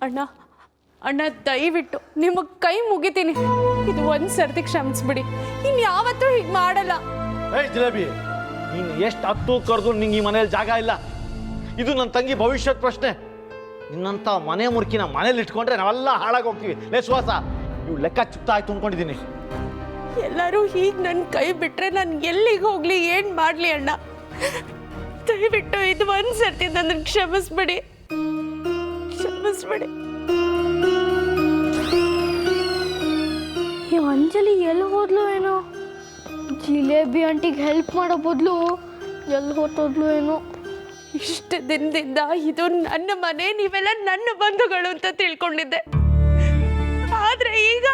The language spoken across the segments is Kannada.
ಅಣ್ಣ ಅಣ್ಣ ದಯವಿಟ್ಟು ನಿಮಗೆ ಕೈ ಮುಗಿತೀನಿ, ಇದು ಒಂದು ಸರ್ತಿ ಕ್ಷಮಿಸ್ಬಿಡಿ, ಇನ್ಯಾವತ್ತೂ ಹೀಗೆ ಮಾಡಲ್ಲ. ಏಯ್ ಜಿಲೇಬಿ, ನೀನು ಎಷ್ಟು ಹತ್ತು ಕರೆದು ನಿಂಗೆ ಈ ಮನೇಲಿ ಜಾಗ ಇಲ್ಲ. ಇದು ನನ್ನ ತಂಗಿ ಭವಿಷ್ಯದ ಪ್ರಶ್ನೆ. ನಿನ್ನಂಥ ಮನೆ ಮುರುಕಿನ ಮನೇಲಿ ಇಟ್ಕೊಂಡ್ರೆ ನಾವೆಲ್ಲ ಹಾಳಾಗಿ ಹೋಗ್ತೀವಿ. ಸುವಾಸ, ಇವು ಲೆಕ್ಕ ಚುಕ್ತ ಆಯ್ತು ಅಂದ್ಕೊಂಡಿದ್ದೀನಿ. ಎಲ್ಲರೂ ಹೀಗೆ ನನ್ನ ಕೈ ಬಿಟ್ರೆ ನಾನು ಎಲ್ಲಿಗೆ ಹೋಗ್ಲಿ, ಏನು ಮಾಡಲಿ ಅಣ್ಣ? ದಯವಿಟ್ಟು ಇದು ಒಂದು ಸರ್ತಿ ನನ್ನ ಕ್ಷಮಿಸ್ಬಿಡಿ. ಈ ಅಂಜಲಿ ಎಲ್ಲಿ ಹೋದ್ಲು ಏನೋ? ಜಿಲೇಬಿ ಆಂಟಿಗೆ ಹೆಲ್ಪ್ ಮಾಡೋ ಬದಲು ಎಲ್ಲಿ ಹೊತ್ತೋದ್ಲು ಏನೋ? ಇಷ್ಟು ದಿನದಿಂದ ಇದು ನನ್ನ ಮನೆ, ನೀವೆಲ್ಲ ನನ್ನ ಬಂಧುಗಳು ಅಂತ ತಿಳ್ಕೊಂಡಿದ್ದೆ. ಆದ್ರೆ ಈಗ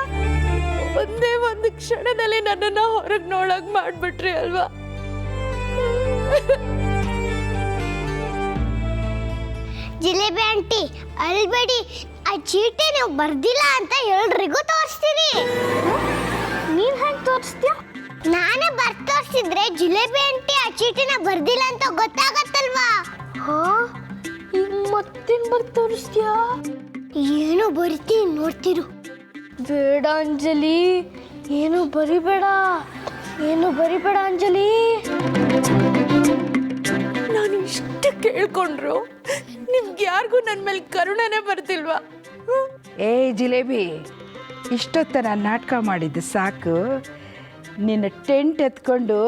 ಒಂದೇ ಒಂದು ಕ್ಷಣದಲ್ಲಿ ನನ್ನನ್ನು ಹೊರಗೆ ನೋಡಕ್ ಮಾಡ್ಬಿಟ್ರಿ ಅಲ್ವಾ? ಜಿಲೇಬಿ ಆಂಟಿ ಅಲ್ಬೇಡಿ, ಆ ಚೀಟಿ ನೀವು ಬರ್ದಿಲ್ಲ ಅಂತ ಎಲ್ರಿಗೂ ತೋರಿಸ್ತೀನಿ. ನೀನ್ ಹೆಂಗ್ ತೋರಿಸ್ತೀಯ? ನಾನೇ ಬರ್ದು ತೋರಿಸಿದ್ರೆ ಜಿಲೇಬಿ ಆಂಟಿ ಆ ಚೀಟಿನ ಬರ್ದಿಲ್ಲ ಅಂತ ಗೊತ್ತಾಗತ್ತಲ್ವಾ? ಹಾ, ಈಗ ಮತ್ತೇನ್ ಬರ್ದು ತೋರಿಸ್ತೀಯಾ? ಏನು ಬರಿತೀನಿ ನೋಡ್ತಿರು. ಬೇಡ ಅಂಜಲಿ, ಏನು ಬರಿಬೇಡ ಅಂಜಲಿ. ನಾನು ಇಷ್ಟು ಕೇಳ್ಕೊಂಡ್ರು ನಿಮ್ಗೆ ಯಾರಿಗೂ ನನ್ನ ಮೇಲೆ ಕರುಣನೆ ಬರ್ತಿಲ್ವಾ? ಏ ಜಿಲೇಬಿ, ಇಷ್ಟೊತ್ತ ನಾನು ನಾಟಕ ಮಾಡಿದ್ದು ಸಾಕು. ನಿನ್ನ ಟೆಂಟ್ ಎತ್ಕೊಂಡು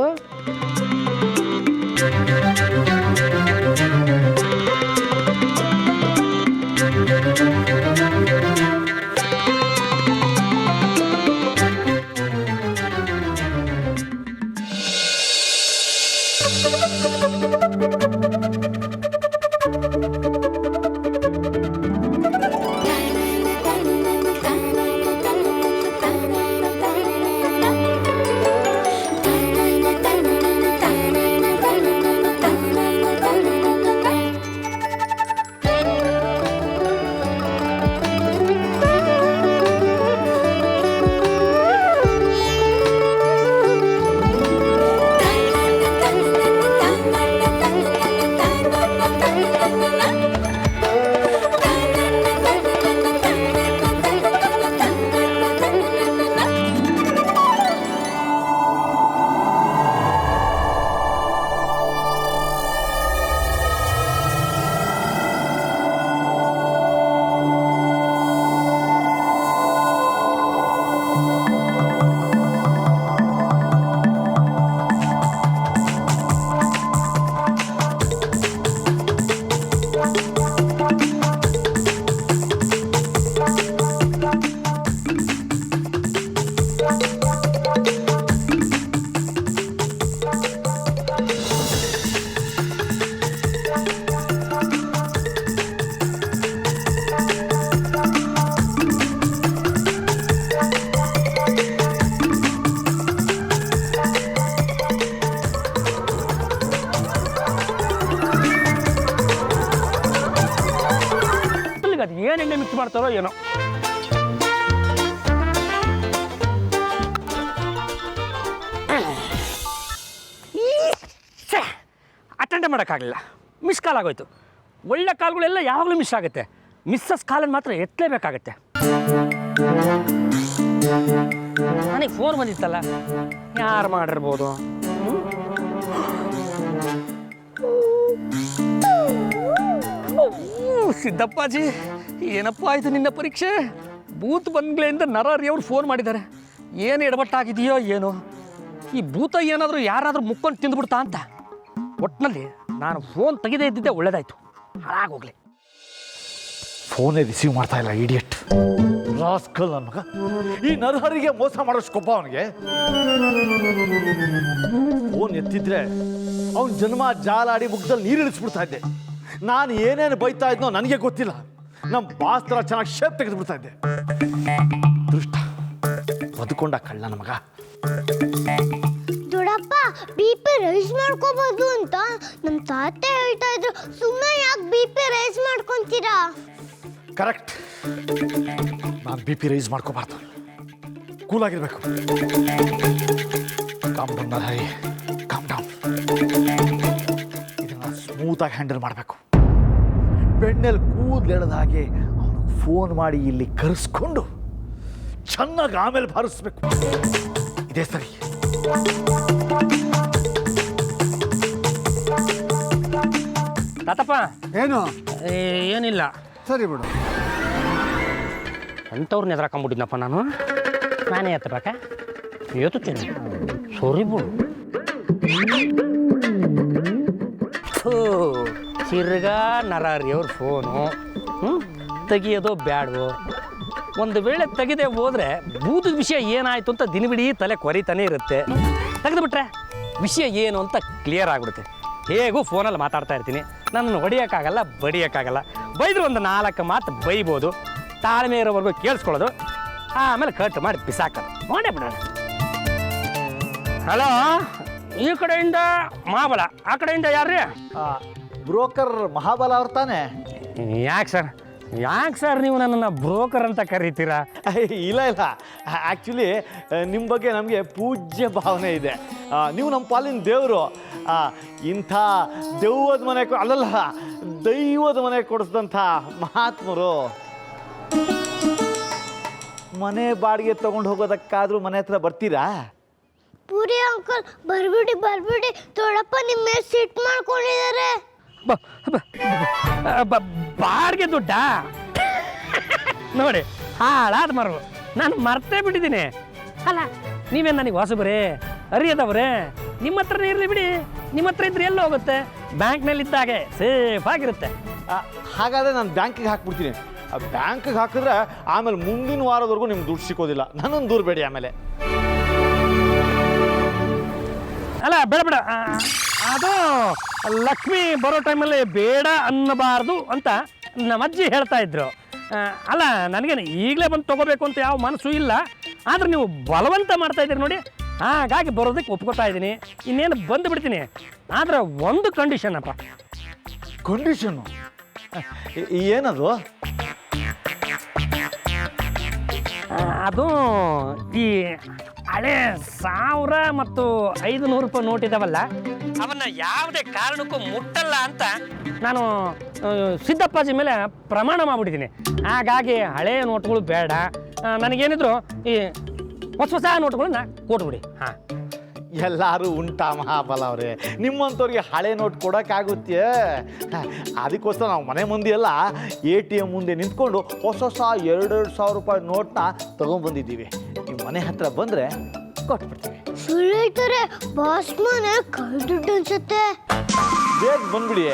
ಅದು ಏನು ಎಣ್ಣೆ ಮಿಕ್ಸ್ ಮಾಡ್ತಾರೋ ಏನೋ. ಅಟೆಂಡ್ ಮಾಡೋಕ್ಕಾಗಲಿಲ್ಲ, ಮಿಸ್ ಕಾಲ್ ಆಗೋಯ್ತು. ಒಳ್ಳೆ ಕಾಲ್ಗಳೆಲ್ಲ ಯಾವಾಗಲೂ ಮಿಸ್ ಆಗುತ್ತೆ, ಮಿಸ್ಸಸ್ ಕಾಲನ್ನು ಮಾತ್ರ ಎತ್ತಲೇಬೇಕಾಗತ್ತೆ. ನನಗೆ ಫೋನ್ ಬಂದಿತ್ತಲ್ಲ, ಯಾರು ಮಾಡಿರ್ಬೋದು? ಸಿದ್ದಪ್ಪಾಜಿ, ಏನಪ್ಪ ಆಯಿತು ನಿನ್ನ ಪರೀಕ್ಷೆ? ಭೂತ್ ಬಂಗ್ಲೆಯಿಂದ ನರಹರಿಯವ್ರು ಫೋನ್ ಮಾಡಿದ್ದಾರೆ. ಏನು ಎಡವಟ್ಟಾಗಿದೆಯೋ ಏನೋ, ಈ ಭೂತ ಏನಾದರೂ ಯಾರಾದರೂ ಮುಕ್ಕೊಂಡು ತಿಂದುಬಿಡ್ತಾ ಅಂತ. ಒಟ್ಟಿನಲ್ಲಿ ನಾನು ಫೋನ್ ತೆಗೆದೇ ಇದ್ದಿದ್ದೆ ಒಳ್ಳೇದಾಯ್ತು, ಹಾಳಾಗೋಗ್ಲಿ. ಫೋನೇ ರಿಸೀವ್ ಮಾಡ್ತಾ ಇಲ್ಲ, ಇಡಿಯಟ್ ರಾಸ್ಕಲ್ ನನ್ನ ಮಗ. ಈ ನರಹರಿಗೆ ಮೋಸ ಮಾಡೋಷ್ಟು ಕೊಬ್ಬ ಅವನಿಗೆ. ಫೋನ್ ಎತ್ತಿದ್ರೆ ಅವನ ಜನ್ಮ ಜಾಲಾಡಿ ಮುಖದಲ್ಲಿ ನೀರು ಇಳಿಸ್ಬಿಡ್ತಾ ಇದ್ದೆ. ನಾನು ಏನೇನು ಬೈತಾ ಇದ್ನೋ ನನಗೆ ಗೊತ್ತಿಲ್ಲ. ನಮ್ಮ ಬಾಸ್ ಥರ ಚೆನ್ನಾಗಿ ಶೇಪ್ ತೆಗೆದುಬಿಡ್ತಾ ಇದ್ದೆ. ದೃಷ್ಟ ಬದುಕೊಂಡ ಕಳ್ಳ ಮಗ. ದೊಡ್ಡಪ್ಪ BP ರೈಸ್ ಮಾಡ್ಕೋಬಹುದು ಅಂತ ನಮ್ಮ ತಾತ ಹೇಳ್ತಾ ಇದ್ರು. ಸುಮ್ಮನೆ ಯಾಕೆ BP ರೈಸ್ ಮಾಡ್ಕೊಂತೀರಾ? ಕರೆಕ್ಟ್, ನಾನು BP ರೈಸ್ ಮಾಡ್ಕೋಬಾರ್ದು, ಕೂಲಾಗಿರ್ಬೇಕು. Calm down Narahari, calm down. ಇದನ್ನು ಸ್ಮೂತಾಗಿ ಹ್ಯಾಂಡಲ್ ಮಾಡಬೇಕು. ಬೆಣ್ಣೆಲ್ಲಿ ಕೂದಲೆಳೆದ ಹಾಗೆ ಅವನು ಫೋನ್ ಮಾಡಿ ಇಲ್ಲಿ ಕರೆಸ್ಕೊಂಡು ಚೆನ್ನಾಗಿ ಆಮೇಲೆ ಬಾರಿಸ್ಬೇಕು. ಇದೇ ಸರಿ. ತಾತಪ್ಪ ಏನು ಏನಿಲ್ಲ, ಸರಿ ಬಿಡು. ಅಂಥವ್ರನ್ನ ಎದುರಾಕೊಂಬಿಟ್ಟಿದ್ನಪ್ಪ ನಾನೇ ಎತ್ತಬೇಕ ಎತ್ತುತ್ತೇನೆ. ಸಾರಿ ಬಿಡು. ತಿರ್ಗಾ ನರಾರಿಯವ್ರ ಫೋನು ತೆಗಿಯೋದು ಬ್ಯಾಡವು. ಒಂದು ವೇಳೆ ತೆಗೆದೇ ಹೋದರೆ ಭೂತದ ವಿಷಯ ಏನಾಯಿತು ಅಂತ ದಿನವಿಡೀ ತಲೆ ಕೊರಿತಾನೆ ಇರುತ್ತೆ. ತೆಗೆದುಬಿಟ್ರೆ ವಿಷಯ ಏನು ಅಂತ ಕ್ಲಿಯರ್ ಆಗಿಬಿಡುತ್ತೆ. ಹೇಗೂ ಫೋನಲ್ಲಿ ಮಾತಾಡ್ತಾ ಇರ್ತೀನಿ, ನನ್ನನ್ನು ಹೊಡಿಯೋಕ್ಕಾಗಲ್ಲ, ಬಡಿಯೋಕ್ಕಾಗಲ್ಲ. ಬೈದ್ರೆ ಒಂದು 4 ಮಾತು ಬೈಬೋದು, ತಾಳ್ಮೆ ಇರೋವರೆಗೂ ಕೇಳಿಸ್ಕೊಳ್ಳೋದು, ಆಮೇಲೆ ಕಟ್ ಮಾಡಿ ಬಿಸಾಕೋದು. ಮಾಡೇ ಬಿಡೋಣ. ಹಲೋ, ಈ ಕಡೆಯಿಂದ ಮಹಾಬಲ, ಆ ಕಡೆಯಿಂದ ಯಾರ್ರೀ? ಬ್ರೋಕರ್ ಮಹಾಬಲ ಅವ್ರು ತಾನೆ? ಯಾಕೆ ಸರ್ ನೀವು ನನ್ನನ್ನು ಬ್ರೋಕರ್ ಅಂತ ಕರೀತೀರಾ? ಇಲ್ಲ ಆ್ಯಕ್ಚುಲಿ ನಿಮ್ಮ ಬಗ್ಗೆ ನಮಗೆ ಪೂಜ್ಯ ಭಾವನೆ ಇದೆ. ನೀವು ನಮ್ಮ ಪಾಲಿನ ದೇವರು. ಇಂಥ ದೆವ್ವದ ಮನೆ ಅಲ್ಲಲ್ಲ, ದೈವದ ಮನೆ ಕೊಡಿಸಿದಂಥ ಮಹಾತ್ಮರು. ಮನೆ ಬಾಡಿಗೆ ತಗೊಂಡು ಹೋಗೋದಕ್ಕಾದ್ರೂ ಮನೆ ಹತ್ರ ಬರ್ತೀರಾ? ಪೂರಿ ಅಂಕಲ್ ಬರ್ಬಿಡಿ ದೊಡ್ಡಪ್ಪ ನಿಮ್ಮ ಮೇಲೆ ಸಿಟ್ ಮಾಡ್ಕೊಂಡಿದ್ದಾರೆ. ಬಾಡಿಗೆ ದುಡ್ಡ ನೋಡಿ, ಹಾಳಾದ ಮರು ನಾನು ಮರ್ತೇ ಬಿಟ್ಟಿದ್ದೀನಿ. ಅಲ್ಲ, ನೀವೇನು ನನಗೆ ಹೊಸಬ್ರೆ ಅರಿಯದವ್ರೆ? ನಿಮ್ಮ ಹತ್ರನೇ ಇರಲಿ ಬಿಡಿ. ನಿಮ್ಮ ಹತ್ರ ಇದ್ರೆ ಎಲ್ಲ ಹೋಗುತ್ತೆ, ಬ್ಯಾಂಕ್ನಲ್ಲಿ ಇದ್ದಾಗೆ ಸೇಫ್ ಆಗಿರುತ್ತೆ. ಹಾಗಾದರೆ ನಾನು ಬ್ಯಾಂಕಿಗೆ ಹಾಕ್ಬಿಡ್ತೀನಿ. ಬ್ಯಾಂಕಿಗೆ ಹಾಕಿದ್ರೆ ಆಮೇಲೆ ಮುಂದಿನ ವಾರದವರೆಗೂ ನಿಮ್ಗೆ ದುಡ್ಡು ಸಿಕ್ಕೋದಿಲ್ಲ. ನನ್ನನ್ನು ದೂರಬೇಡಿ ಆಮೇಲೆ. ಅಲ್ಲ ಬೇಡ, ಅದು ಲಕ್ಷ್ಮಿ ಬರೋ ಟೈಮಲ್ಲಿ ಬೇಡ ಅನ್ನಬಾರ್ದು ಅಂತ ನಮ್ಮ ಅಜ್ಜಿ ಹೇಳ್ತಾ ಇದ್ರು. ಅಲ್ಲ, ನನಗೇನು ಈಗಲೇ ಬಂದು ತೊಗೋಬೇಕು ಅಂತ ಯಾವ ಮನಸ್ಸು ಇಲ್ಲ, ಆದರೆ ನೀವು ಬಲವಂತ ಮಾಡ್ತಾ ಇದ್ದೀರಿ ನೋಡಿ, ಹಾಗಾಗಿ ಬರೋದಕ್ಕೆ ಒಪ್ಕೋತಾ ಇದ್ದೀನಿ. ಇನ್ನೇನು ಬಂದು ಬಿಡ್ತೀನಿ. ಆದರೆ ಒಂದು ಕಂಡೀಷನ್ ಅಪ್ಪ. ಕಂಡೀಷನ್ನು ಏನದು? ಅದು ಈ ಹಳೆ 1000 ಮತ್ತು 500 ರೂಪಾಯಿ ನೋಟ್ ಇದಾವಲ್ಲ, ಅವನ್ನ ಯಾವುದೇ ಕಾರಣಕ್ಕೂ ಮುಟ್ಟಲ್ಲ ಅಂತ ನಾನು ಸಿದ್ದಪ್ಪಾಜಿ ಮೇಲೆ ಪ್ರಮಾಣ ಮಾಡಿಬಿಟ್ಟಿದ್ದೀನಿ. ಹಾಗಾಗಿ ಹಳೆಯ ನೋಟ್ಗಳು ಬೇಡ, ನನಗೇನಿದ್ರು ಈ ಹೊಸ ನೋಟ್ಗಳನ್ನ ಕೊಟ್ಬಿಡಿ. ಎಲ್ಲರೂ ಉಂಟಾ ಮಹಾಬಲ ಅವರೇ? ನಿಮ್ಮಂಥವ್ರಿಗೆ ಹಳೆ ನೋಟ್ ಕೊಡೋಕ್ಕಾಗುತ್ತೆ? ಅದಕ್ಕೋಸ್ಕರ ನಾವು ಮನೆ ಮಂದಿ ಎಲ್ಲ ATM ಮುಂದೆ ನಿಂತ್ಕೊಂಡು ಹೊಸ 2,000 ರೂಪಾಯಿ ನೋಟ್ನ ತೊಗೊಂಡ್ಬಂದಿದ್ದೀವಿ. ನಿಮ್ಮ ಮನೆ ಹತ್ರ ಬಂದರೆ ಕೊಟ್ಬಿಡ್ತೀವಿ. ಸುಳ್ಳು ಹೇಳ್ತಾರೆ, ಬಾಸ್ ಮನೆ ಕೈ ದುಡ್ಡು ಅನ್ಸುತ್ತೆ. ಬೇಗ ಬಂದ್ಬಿಡಿ.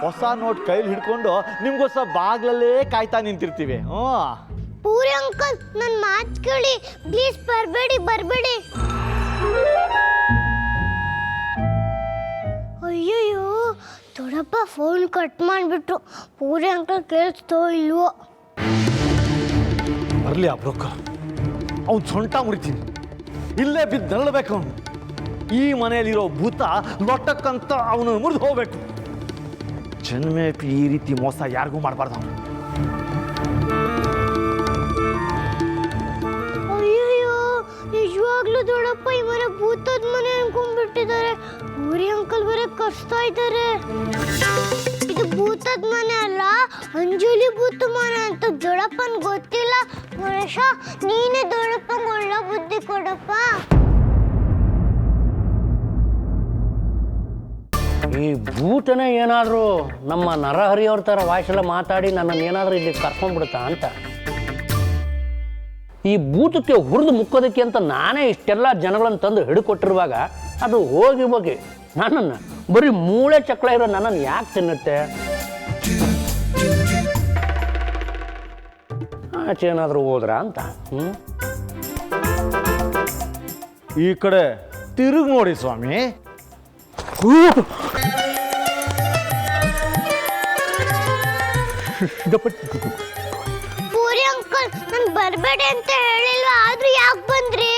ಹೊಸ ನೋಟ್ ಕೈಲಿ ಹಿಡ್ಕೊಂಡು ನಿಮ್ಗೋಸ್ಕರ ಬಾಗ್ಲಲ್ಲೇ ಕಾಯ್ತಾ ನಿಂತಿರ್ತೀವಿ. ಪೂರಿ ಅಂಕಲ್ ನನ್ನ ಮಾತು ಕೇಳಿ ಪ್ಲೀಸ್, ಬರಬೇಡಿ. ಅಯ್ಯಯ್ಯೋ, ದೊಡ್ಡಪ್ಪ ಫೋನ್ ಕಟ್ ಮಾಡಿಬಿಟ್ರು. ಪೂರಿ ಅಂಕಲ್ ಕೇಳಿಸ್ತೋ ಇಲ್ವೋ? ಬರಲಿ ಆ ಬ್ರೋಕರ್, ಅವ್ನು ಸೊಂಟ ಮುರಿತೀನಿ, ಇಲ್ಲೇ ಬಿದ್ದು ನರಳಬೇಕು ಅವನು. ಈ ಮನೆಯಲ್ಲಿರೋ ಭೂತ ಲೊಟ್ಟಕ್ಕಂತ ಅವನು ಮುರಿದು ಹೋಗ್ಬೇಕು. ಜನ್ಮೇ ಈ ರೀತಿ ಮೋಸ ಯಾರಿಗೂ ಮಾಡಬಾರ್ದು ಅವನು. ನಿಜವಾಗ್ಲೂ ದೊಡ್ಡಪ್ಪ ಈ ಮನೆ ಭೂತದ ಮನೆ ಅನ್ಕೊಂಡ್ಬಿಟ್ಟಿದ್ದಾರೆ. ಪೂರಿ ಅಂಕಲ್ ಬೇರೆ ಕಸ್ತಾ ಇದ್ದಾರೆ. ಇದು ಭೂತದ ಮನೆ ಅಲ್ಲ, ಅಂಜಲಿ ಭೂತ ಮನೆ ಅಂತ ದೊಡ್ಡಪ್ಪನ್ ಗೊತ್ತಿಲ್ಲ. ಗಣೇಶ, ನೀನೇ ದೊಡ್ಡಪ್ಪ ಒಳ್ಳೆ ಬುದ್ಧಿ ಕೊಡಪ್ಪ. ಈ ಭೂತನೇ ಏನಾದರೂ ನಮ್ಮ ನರಹರಿಯವ್ರ ಥರ ವಾಯ್ಸೆಲ್ಲ ಮಾತಾಡಿ ನನ್ನನ್ನು ಏನಾದರೂ ಇಲ್ಲಿ ಕರ್ಕೊಂಡ್ಬಿಡುತ್ತಾ ಅಂತ. ಈ ಭೂತಕ್ಕೆ ಹುರಿದು ಮುಕ್ಕೋದಕ್ಕೆ ಅಂತ ನಾನೇ ಇಷ್ಟೆಲ್ಲ ಜನಗಳನ್ನು ತಂದು ಹಿಡ್ಕೊಟ್ಟಿರುವಾಗ ಅದು ಹೋಗಿ ನನ್ನನ್ನು ಬರೀ ಮೂಳೆ ಚಕ್ರ ಇರೋ ನನ್ನನ್ನು ಯಾಕೆ ತಿನ್ನುತ್ತೆ? ಆಚೆ ಏನಾದರೂ ಹೋದ್ರ ಅಂತ. ಈ ಕಡೆ ತಿರುಗಿ ನೋಡಿ ಸ್ವಾಮಿ. ಪೂರಿ ಅಂಕಲ್ ನಾನು ಬರಬೇಡಿ ಅಂತ ಹೇಳಿಲ್ವಾ, ಆದ್ರೂ ಯಾಕೆ ಬಂದ್ರಿ?